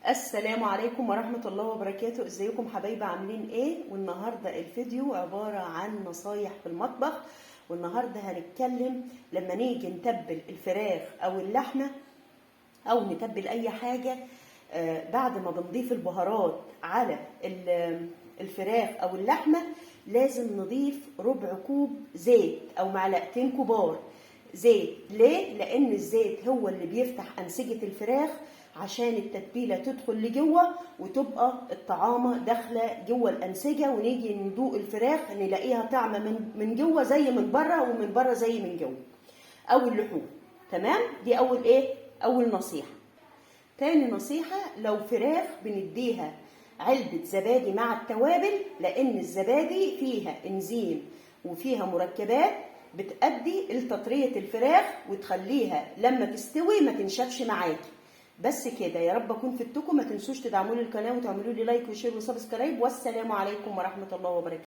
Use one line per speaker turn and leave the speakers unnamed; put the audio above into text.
السلام عليكم ورحمة الله وبركاته. ازيكم حبايبي، عاملين ايه؟ والنهاردة الفيديو عبارة عن نصايح في المطبخ. والنهاردة هنتكلم لما نيجي نتبل الفراخ او اللحمة او نتبل اي حاجة. بعد ما بنضيف البهارات على الفراخ او اللحمة لازم نضيف ربع كوب زيت او معلقتين كبار زيت. ليه؟ لان الزيت هو اللي بيفتح انسجة الفراخ عشان التتبيله تدخل لجوه وتبقى الطعامه داخله جوه الانسجه، ونيجي ندوق الفراخ نلاقيها طعمه من جوه زي من بره ومن بره زي من جوه، او اللحوم. تمام؟ دي اول نصيحه. تاني نصيحه، لو فراخ بنديها علبه زبادي مع التوابل، لان الزبادي فيها انزيم وفيها مركبات بتأدي لتطرية الفراخ وتخليها لما تستوي ما تنشفش معاكي. بس كده، يا رب اكون فدتكم. ما تنسوش تدعموا لي القناه وتعملوا لي لايك وشير وسبسكرايب، والسلام عليكم ورحمه الله وبركاته.